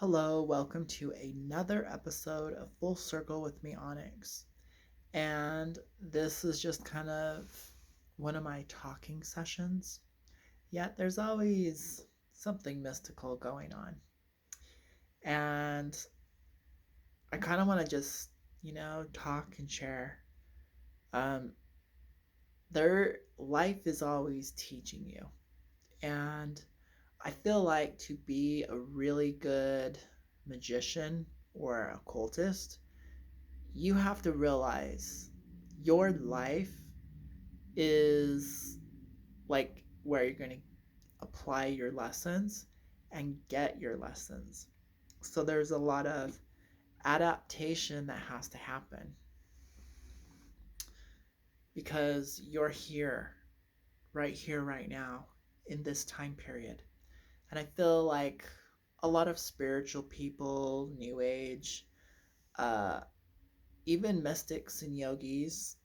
Hello, welcome to another episode of Full Circle with me, Onyx. And this is just kind of one of my talking sessions. Yet there's always something mystical going on. And I kind of want to just, talk and share. Um, their life is always teaching you. And I feel like to be a really good magician or occultist, you have to realize your life is like where you're going to apply your lessons and get your lessons. So there's a lot of adaptation that has to happen because you're here, right now, in this time period. And I feel like a lot of spiritual people, New Age, uh, even mystics and yogis,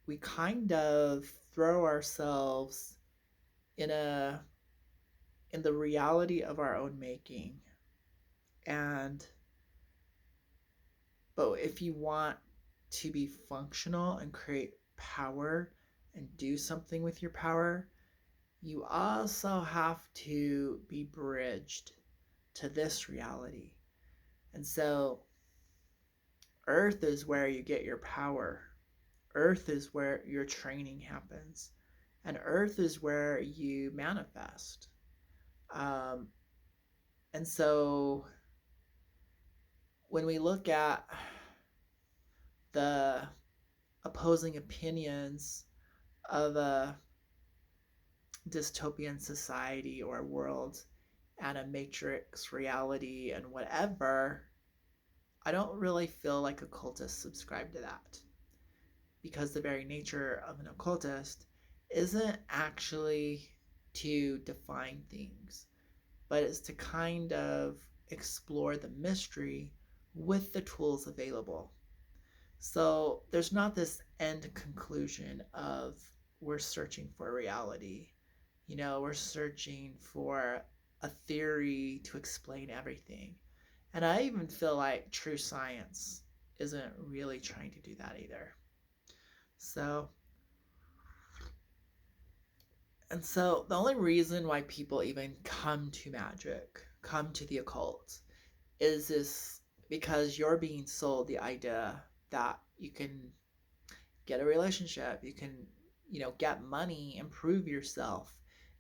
we kind of throw ourselves in a in the reality of our own making. And but if you want to be functional and create power and do something with your power, you also have to be bridged to this reality. And so earth is where you get your power. Earth is where your training happens. And earth is where you manifest. Um, and so when we look at the opposing opinions of a dystopian society or world and a matrix reality and whatever, I don't really feel like occultists subscribe to that because the very nature of an occultist isn't actually to define things, but it's to kind of explore the mystery with the tools available. So there's not this end conclusion of we're searching for reality. We're searching for a theory to explain everything. And I even feel like true science isn't really trying to do that either. So, and so the only reason why people even come to magic, come to the occult, is this because you're being sold the idea that you can get a relationship, you can, get money, improve yourself.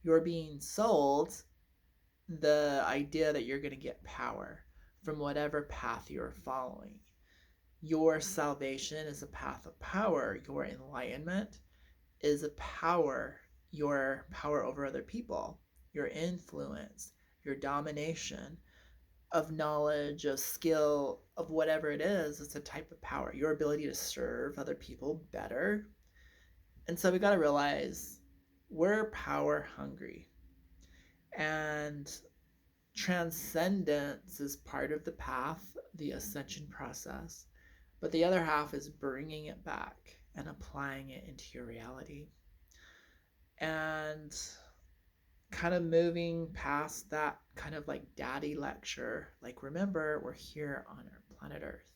You're being sold the idea that you're going to get power from whatever path you're following. Your salvation is a path of power. Your enlightenment is a power, your power over other people, your influence, your domination of knowledge, of skill, of whatever it is. It's a type of power, your ability to serve other people better. And so we got to realize we're power hungry. And transcendence is part of the path, the ascension process. But the other half is bringing it back and applying it into your reality. And kind of moving past that kind of like daddy lecture. Like, remember, we're here on our planet Earth.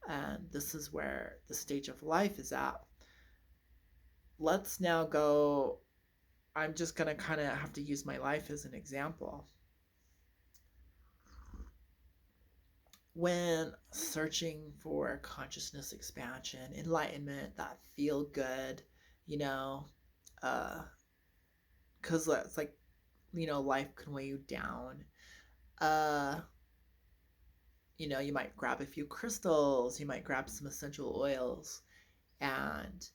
And this is where the stage of life is at. Let's now go. I'm just going to kind of have to use my life as an example. When searching for consciousness expansion, enlightenment, that feel good, you know, because it's like, life can weigh you down. Uh, you might grab a few crystals, you might grab some essential oils, and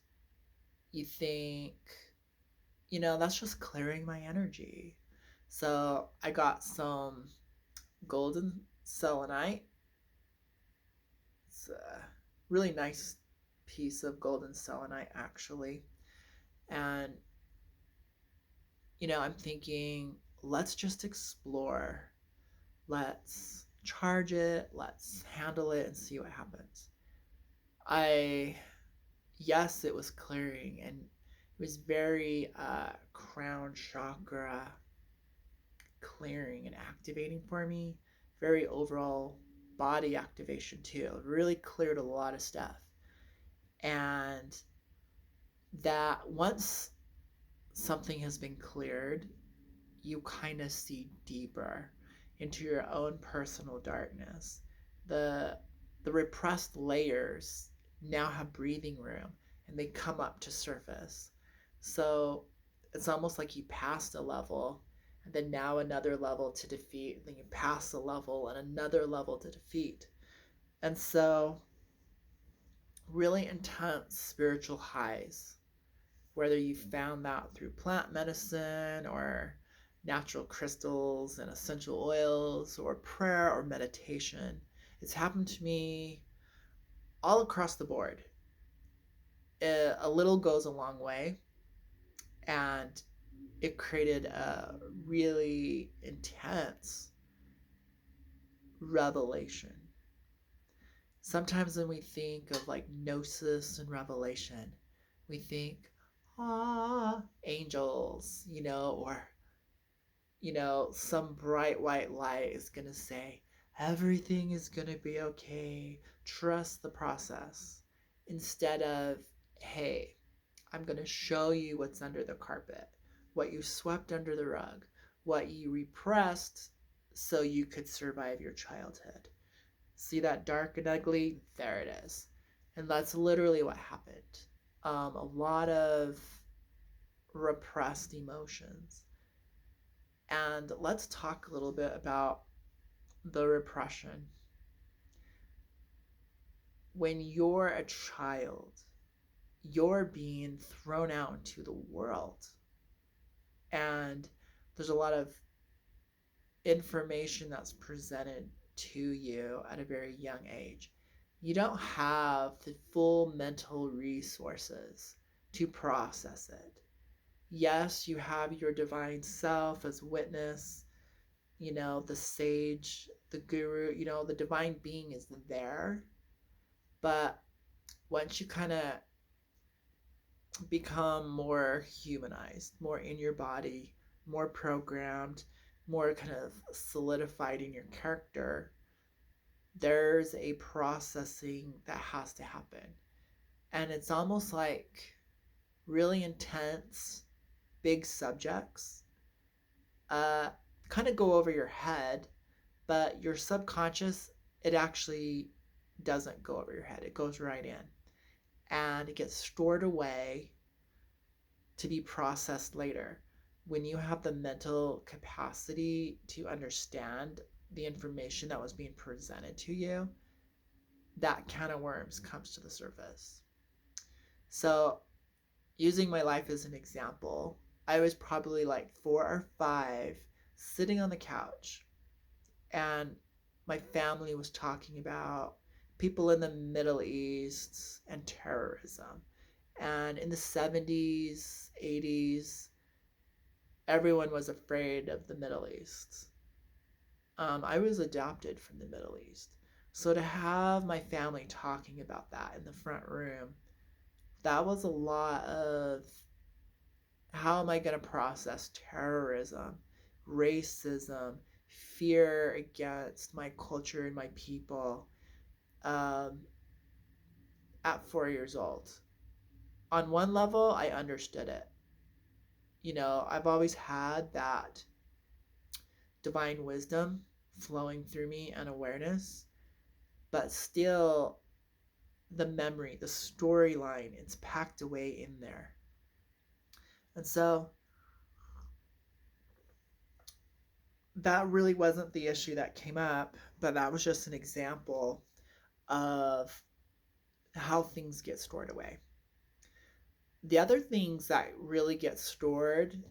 you think, that's just clearing my energy. So I got some golden selenite. It's a really nice piece of golden selenite, actually. And, I'm thinking, let's just explore. Let's charge it, let's handle it and see what happens. I, yes, it was clearing and it was very crown chakra clearing and activating for me. very overall body activation too. It really cleared a lot of stuff. And that once something has been cleared, you kind of see deeper into your own personal darkness. The the repressed layers now have breathing room and they come up to surface. So it's almost like you passed a level and then now another level to defeat, and then you pass a level and another level to defeat. And so really intense spiritual highs, whether you found that through plant medicine or natural crystals and essential oils or prayer or meditation. It's happened to me all across the board. A little goes a long way, and it created a really intense revelation. Sometimes when we think of like gnosis and revelation, we think, angels, or some bright white light is going to say, everything is going to be okay. Trust the process. Instead of, hey, I'm going to show you what's under the carpet, what you swept under the rug, what you repressed so you could survive your childhood. See that dark and ugly? There it is. And that's literally what happened. A lot of repressed emotions. And let's talk a little bit about the repression. When you're a child, you're being thrown out into the world. And there's a lot of information that's presented to you at a very young age. You don't have the full mental resources to process it. Yes, you have your divine self as witness, the sage, the guru, the divine being is there. But once you kind of become more humanized, more in your body, more programmed, more kind of solidified in your character, there's a processing that has to happen. And it's almost like really intense, big subjects uh, kind of go over your head, but your subconscious, it actually doesn't go over your head. It goes right in and it gets stored away to be processed later. When you have the mental capacity to understand the information that was being presented to you, that can of worms comes to the surface. So, using my life as an example, I was probably like 4 or 5 sitting on the couch, and my family was talking about people in the Middle East and terrorism. And in the 70s, 80s, everyone was afraid of the Middle East. I was adopted from the Middle East. So to have my family talking about that in the front room, that was a lot of how am I going to process terrorism, racism, fear against my culture and my people um, at 4 years old. On one level, I understood it. I've always had that divine wisdom flowing through me and awareness, but still the memory, the storyline, it's packed away in there. And so that really wasn't the issue that came up, but that was just an example of how things get stored away. The other things that really get stored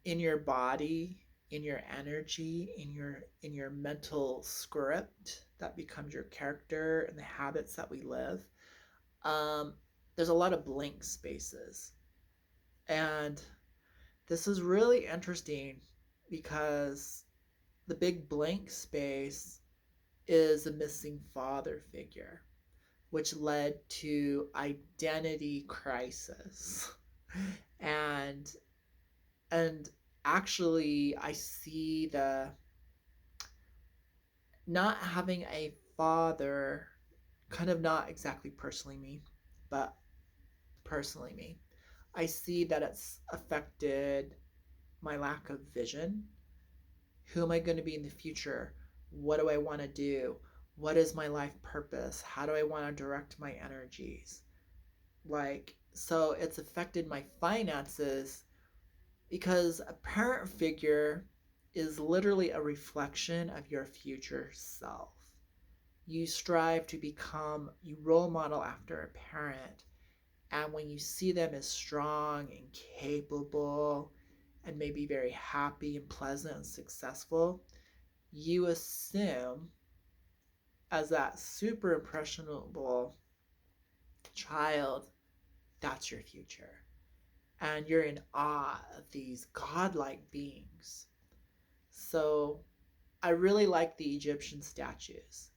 in your body, in your energy, in your mental script that becomes your character and the habits that we live, there's a lot of blank spaces. And this is really interesting because the big blank space is a missing father figure, which led to identity crisis. and and actually I see Not having a father, kind of not exactly personally me, but personally me, I see that it's affected my lack of vision. Who am I going to be in the future? What do I want to do? What is my life purpose? How do I want to direct my energies? Like, so it's affected my finances because a parent figure is literally a reflection of your future self. You strive to become, you role model after a parent. And when you see them as strong and capable and maybe very happy and pleasant and successful, you assume, as that super impressionable child, that's your future. And you're in awe of these godlike beings. So I really like the Egyptian statues.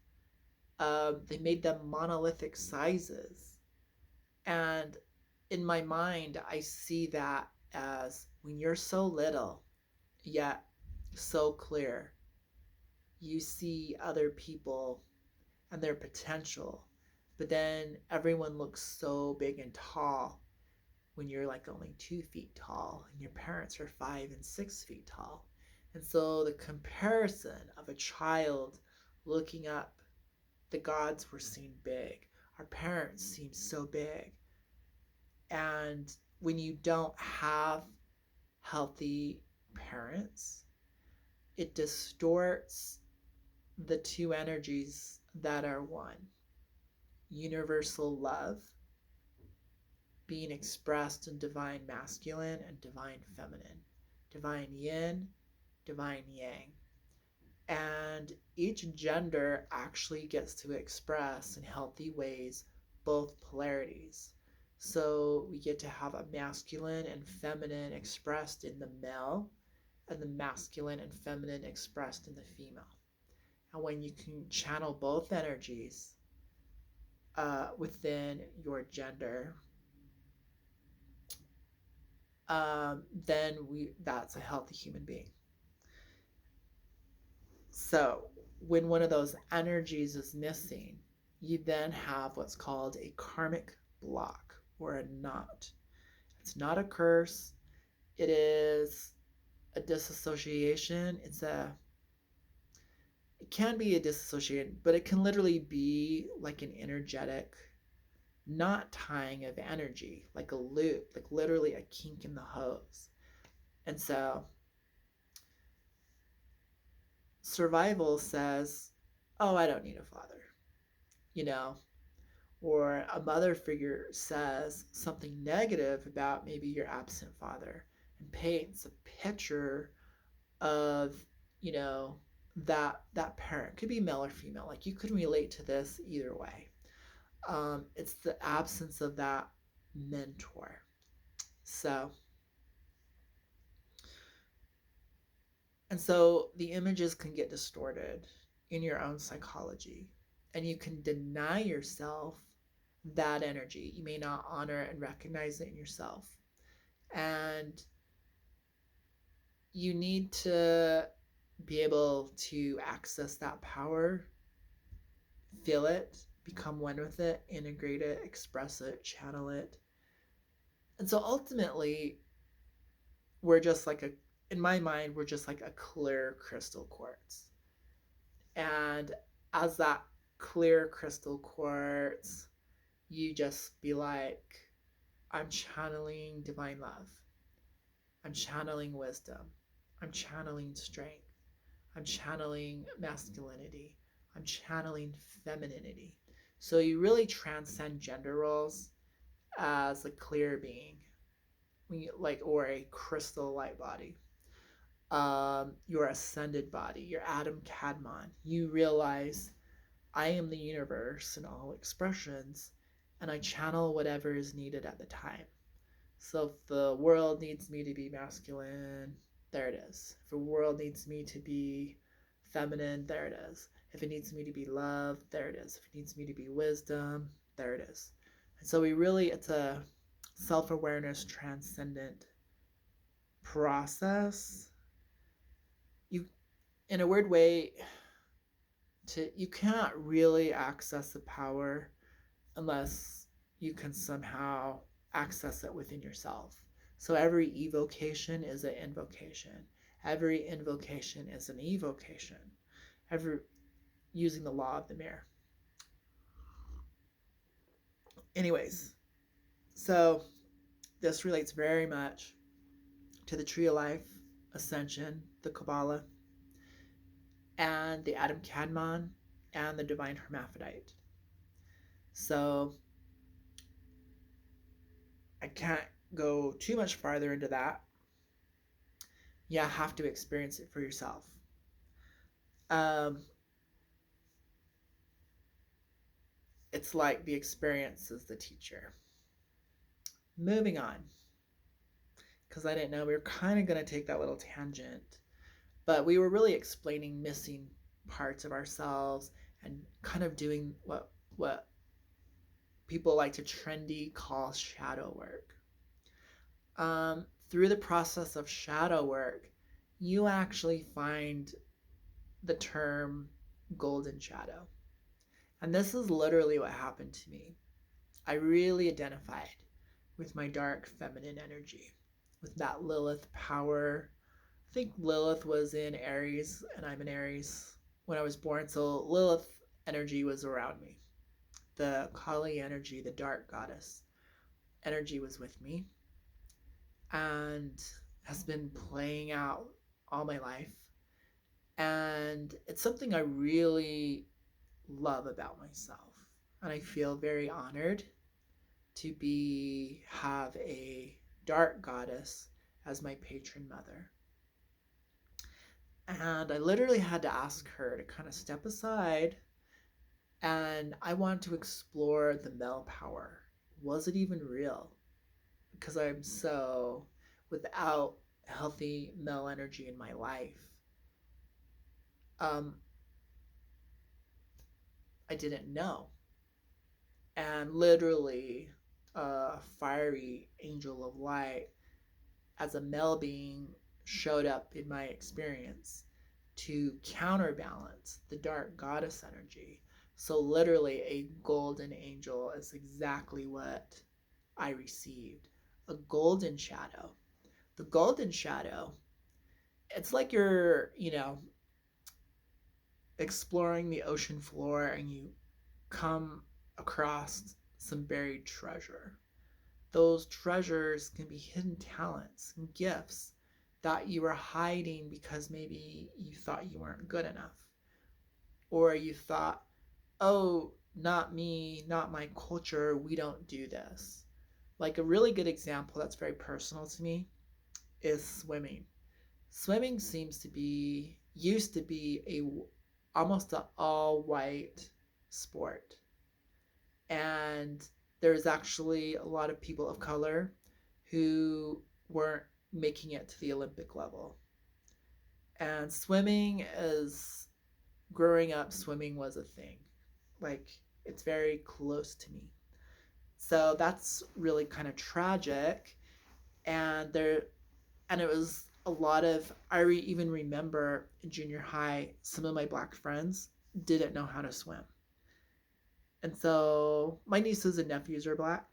They made them monolithic sizes. And in my mind, I see that as when you're so little, yet so clear, you see other people and their potential. But then everyone looks so big and tall when you're like only 2 feet tall and your parents are 5 and 6 feet tall. And so the comparison of a child looking up, the gods were seen big, our parents seem so big. And when you don't have healthy parents, it distorts the two energies that are one: universal love being expressed in divine masculine and divine feminine, divine yin, divine yang. And each gender actually gets to express in healthy ways both polarities. So we get to have a masculine and feminine expressed in the male, and the masculine and feminine expressed in the female. And when you can channel both energies within your gender, then that's a healthy human being. So when one of those energies is missing, you then have what's called a karmic block or a knot. It's not a curse. It is a disassociation. It can be a disassociation, but it can literally be like an energetic knot tying of energy, like a loop, like literally a kink in the hose. And so survival says, oh, I don't need a father, you know, or a mother figure says something negative about maybe your absent father and paints a picture of, you know, that parent could be male or female. Like you could relate to this either way. It's the absence of that mentor. So, and so the images can get distorted in your own psychology, and you can deny yourself that energy. You may not honor and recognize it in yourself. And you need to be able to access that power, feel it, become one with it, integrate it, express it, channel it. And so ultimately, we're just like in my mind, we're just like a clear crystal quartz. And as that clear crystal quartz, you just be like, I'm channeling divine love. I'm channeling wisdom. I'm channeling strength. I'm channeling masculinity. I'm channeling femininity. So you really transcend gender roles as a clear being, when you, like, or a crystal light body. Your ascended body, your Adam Kadmon. You realize I am the universe in all expressions, and I channel whatever is needed at the time. So if the world needs me to be masculine, there it is. If the world needs me to be feminine, there it is. If it needs me to be love, there it is. If it needs me to be wisdom, there it is. And so it's a self-awareness transcendent process. You, in a weird way, you cannot really access the power unless you can somehow access it within yourself. So every evocation is an invocation. Every invocation is an evocation. Every using the law of the mirror. Anyways, so this relates very much to the tree of life, ascension, the Kabbalah, and the Adam Kadmon, and the divine hermaphrodite. So I can't go too much farther into that. You have to experience it for yourself. It's like the experience is the teacher. Moving on, because I didn't know we were kind of going to take that little tangent, but we were really explaining missing parts of ourselves and kind of doing what people like to trendy call shadow work. Through the process of shadow work, you actually find the term golden shadow. And this is literally what happened to me. I really identified with my dark feminine energy, with that Lilith power. I think Lilith was in Aries, and I'm in Aries when I was born, so Lilith energy was around me. The Kali energy, the dark goddess energy, was with me and has been playing out all my life. And it's something I really love about myself. And I feel very honored to have a dark goddess as my patron mother. And I literally had to ask her to kind of step aside, and I want to explore the male power. Was it even real? Because I'm so without healthy male energy in my life. I didn't know. And literally, a fiery angel of light as a male being showed up in my experience to counterbalance the dark goddess energy. So, literally, a golden angel is exactly what I received, a golden shadow. The golden shadow, it's like you're, exploring the ocean floor and you come across some buried treasure. Those treasures can be hidden talents and gifts that you were hiding because maybe you thought you weren't good enough. Or you thought, oh, not me, not my culture, we don't do this. Like a really good example that's very personal to me is swimming. Swimming used to be almost an all white sport. And there's actually a lot of people of color who weren't making it to the Olympic level. And growing up, swimming was a thing. Like, it's very close to me. So that's really kind of tragic. And it was a lot of, I even remember in junior high, some of my black friends didn't know how to swim. And so my nieces and nephews are black.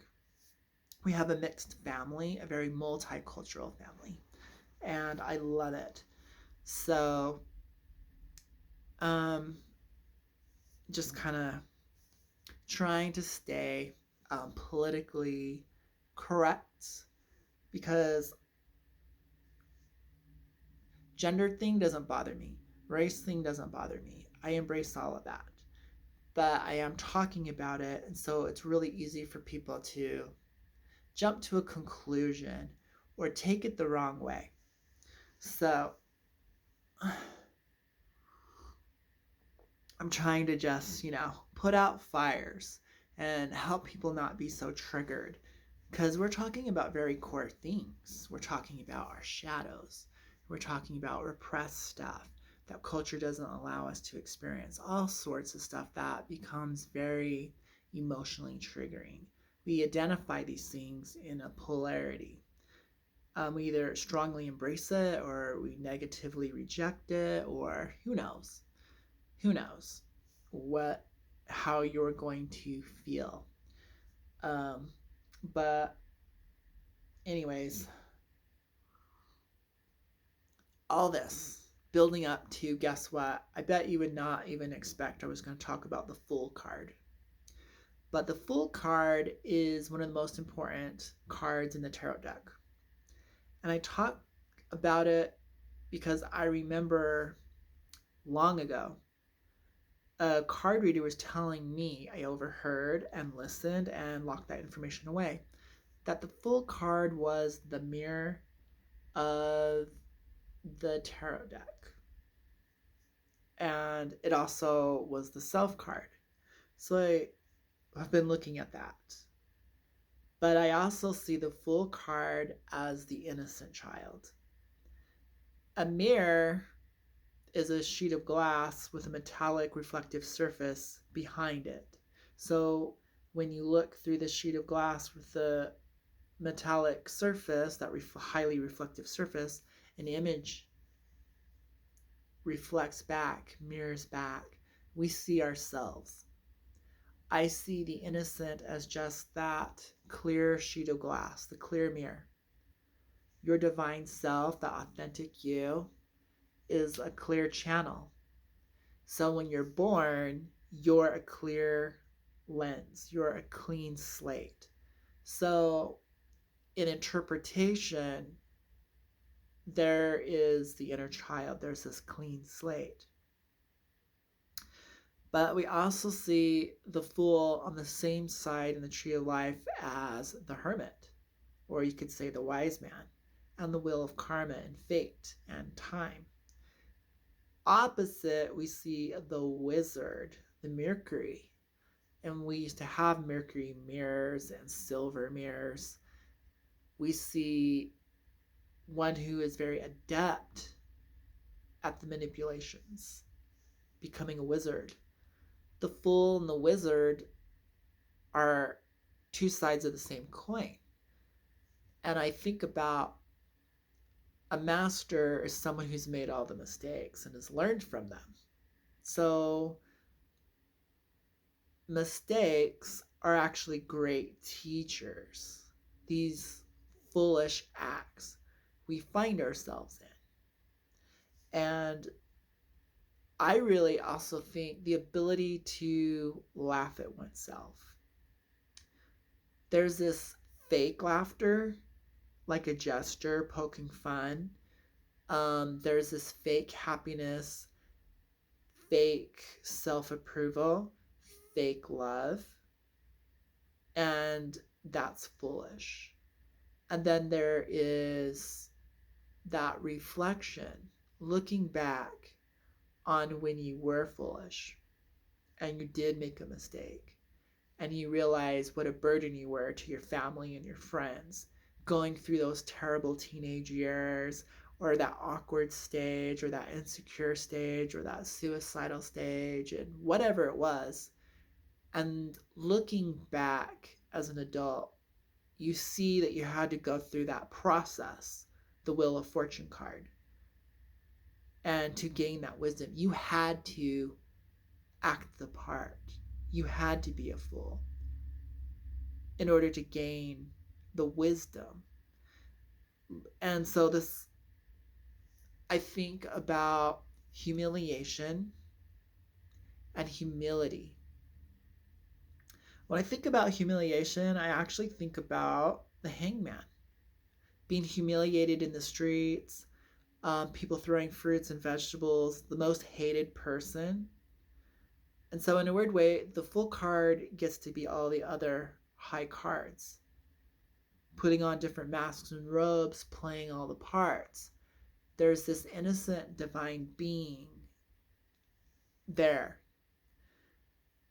We have a mixed family, a very multicultural family, and I love it. So, just kind of trying to stay politically correct, because gender thing doesn't bother me, race thing doesn't bother me. I embrace all of that, but I am talking about it, and so it's really easy for people to jump to a conclusion or take it the wrong way. So I'm trying to just, put out fires and help people not be so triggered, because we're talking about very core things. We're talking about our shadows. We're talking about repressed stuff that culture doesn't allow us to experience. All sorts of stuff that becomes very emotionally triggering. We identify these things in a polarity. We either strongly embrace it or we negatively reject it, or who knows? Who knows? what how you're going to feel. Um, but anyways, all this building up to, guess what? I bet you would not even expect I was going to talk about the Fool card. But the Fool card is one of the most important cards in the tarot deck. And I talk about it because I remember long ago a card reader was telling me, I overheard and listened and locked that information away, that the Fool card was the mirror of the tarot deck. And it also was the Self card. So I've been looking at that. But I also see the Fool card as the innocent child. A mirror is a sheet of glass with a metallic reflective surface behind it. So when you look through the sheet of glass with the metallic surface, that highly reflective surface, an image reflects back, mirrors back. We see ourselves. I see the innocent as just that clear sheet of glass, the clear mirror. Your divine self, the authentic you, is a clear channel. So when you're born, you're a clear lens, you're a clean slate. So in interpretation, there is the inner child, there's this clean slate. But we also see the Fool on the same side in the tree of life as the hermit, or you could say the wise man, and the wheel of karma and fate and time. Opposite, we see the wizard, the Mercury. And we used to have Mercury mirrors and silver mirrors. We see one who is very adept at the manipulations, becoming a wizard. The Fool and the wizard are two sides of the same coin. And I think about a master is someone who's made all the mistakes and has learned from them. So mistakes are actually great teachers. These foolish acts we find ourselves in. And I really also think the ability to laugh at oneself. There's this fake laughter, like a gesture, poking fun. There's this fake happiness, fake self-approval, fake love, and that's foolish. And then there is that reflection, looking back on when you were foolish and you did make a mistake and you realize what a burden you were to your family and your friends going through those terrible teenage years, or that awkward stage, or that insecure stage, or that suicidal stage, and whatever it was. And looking back as an adult, you see that you had to go through that process, the Wheel of Fortune card. And to gain that wisdom, you had to act the part. You had to be a fool in order to gain the wisdom. And so this, I think about humiliation and humility. When I think about humiliation, I actually think about the hangman, being humiliated in the streets, people throwing fruits and vegetables, the most hated person. And so in a weird way, the Fool card gets to be all the other high cards, putting on different masks and robes, playing all the parts. There's this innocent divine being there.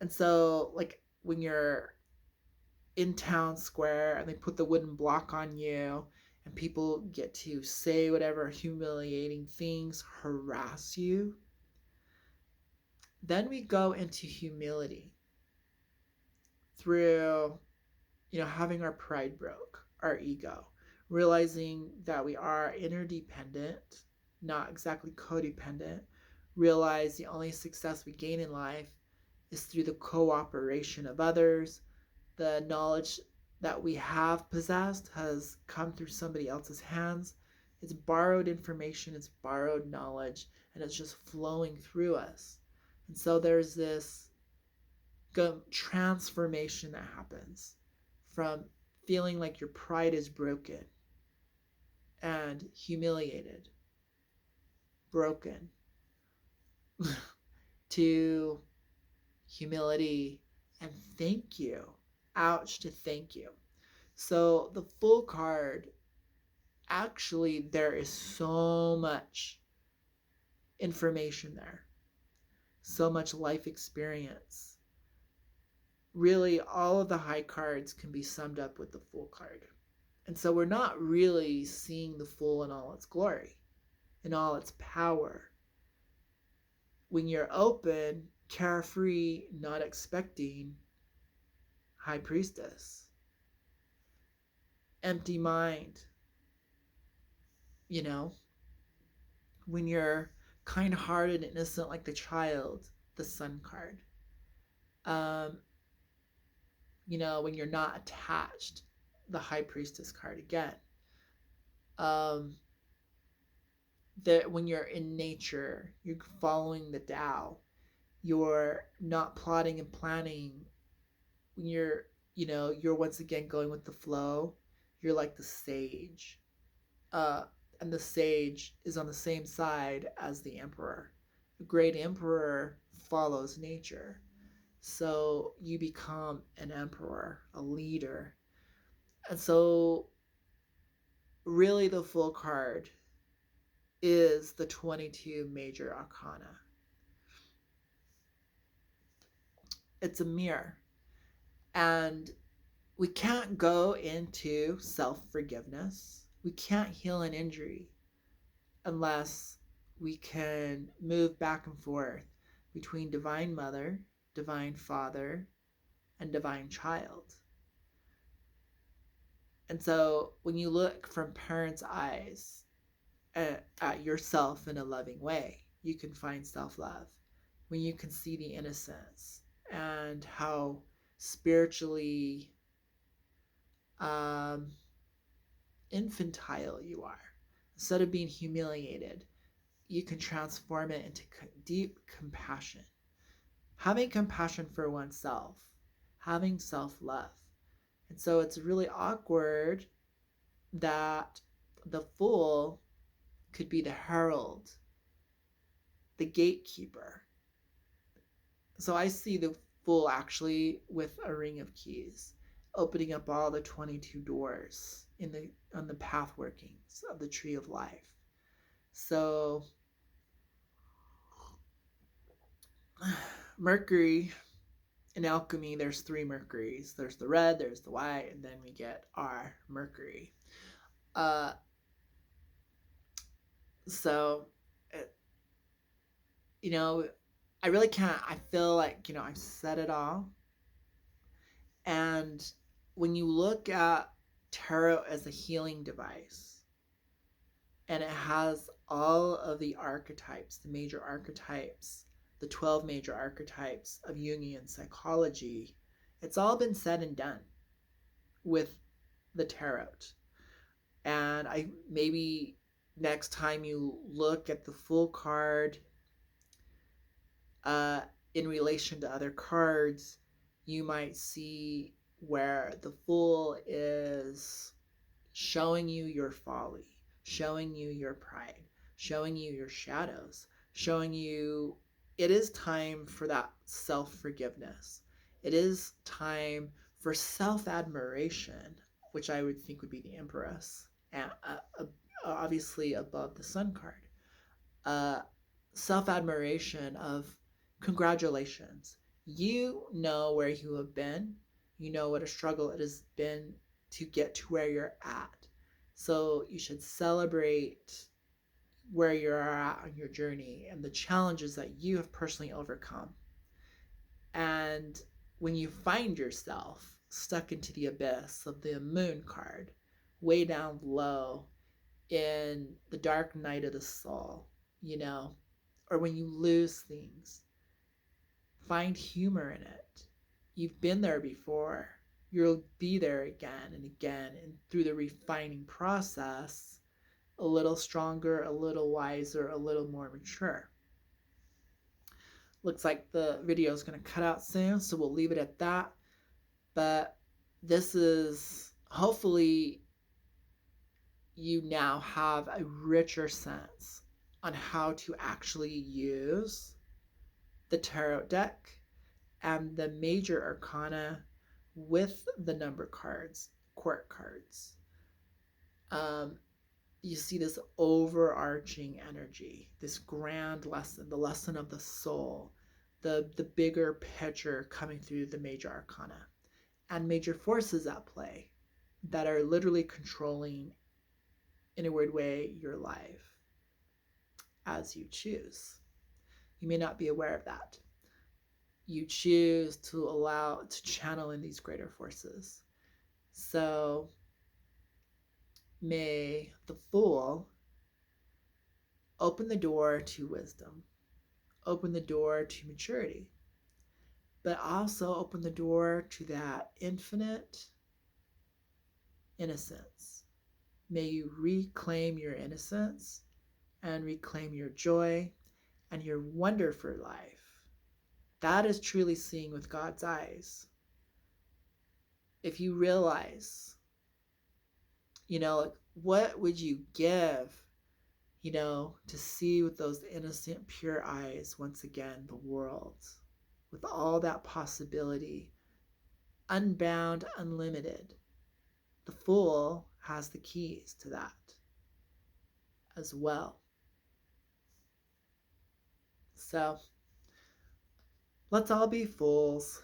And so, like, when you're in town square and they put the wooden block on you and people get to say whatever humiliating things, harass you, then we go into humility through, having our pride broke, our ego, realizing that we are interdependent, not exactly codependent, realize the only success we gain in life is through the cooperation of others. The knowledge that we have possessed has come through somebody else's hands. It's borrowed information, it's borrowed knowledge, and it's just flowing through us. And so there's this transformation that happens from feeling like your pride is broken and humiliated, broken, to humility and thank you. Ouch, to thank you. So the Fool card, actually, there is so much information there, so much life experience. Really, all of the high cards can be summed up with the Fool card. And so we're not really seeing the Fool in all its glory, in all its power. When you're open, carefree, not expecting, High Priestess. Empty mind. You know, when you're kind hearted and innocent like the child, the Sun card. Um, when you're not attached, the High Priestess card again. Um, that when you're in nature, you're following the Tao, you're not plotting and planning. When you're once again going with the flow, you're like the sage. Uh, and the sage is on the same side as the emperor. A great emperor follows nature. So you become an emperor, a leader. And so, really, the Fool card is the 22 major arcana. It's a mirror. And we can't go into self forgiveness. We can't heal an injury unless we can move back and forth between Divine Mother, Divine Father, and Divine Child. And so when you look from parents' eyes at yourself in a loving way, you can find self-love. When you can see the innocence and how spiritually infantile you are. Instead of being humiliated, you can transform it into deep compassion. Having compassion for oneself, having self-love. And so it's really awkward that the Fool could be the herald, the gatekeeper. So I see the Fool actually with a ring of keys, opening up all the 22 doors on the path workings of the tree of life. So Mercury, in alchemy, there's 3 Mercuries. There's the red, there's the white, and then we get our Mercury. So, I really can't. I feel like, I've said it all. And when you look at tarot as a healing device, and it has all of the archetypes, the major archetypes, the 12 major archetypes of Jungian psychology, it's all been said and done with the tarot. And maybe next time you look at the Fool card in relation to other cards, you might see where the Fool is showing you your folly, showing you your pride, showing you your shadows, showing you it is time for that self-forgiveness. It is time for self-admiration, which I would think would be the Empress, and obviously above the Sun card. Self-admiration of congratulations. You know where you have been. You know what a struggle it has been to get to where you're at. So you should celebrate where you are at on your journey and the challenges that you have personally overcome. And when you find yourself stuck into the abyss of the Moon card, way down low in the dark night of the soul, or when you lose things, Find humor in it. You've been there before. You'll be there again and again. And through the refining process, a little stronger, a little wiser, a little more mature. Looks like the video is going to cut out soon, so we'll leave it at that. But this is hopefully you now have a richer sense on how to actually use the tarot deck and the major arcana with the number cards, court cards. You see this overarching energy, this grand lesson, the lesson of the soul, the bigger picture coming through the major arcana, and major forces at play that are literally controlling, in a weird way, your life as you choose. You may not be aware of that. You choose to channel in these greater forces. So may the Fool open the door to wisdom, open the door to maturity, but also open the door to that infinite innocence. May you reclaim your innocence and reclaim your joy and your wonder for life. That is truly seeing with God's eyes. If you realize, like, what would you give, to see with those innocent, pure eyes once again the world with all that possibility, unbound, unlimited. The Fool has the keys to that as well. So let's all be fools.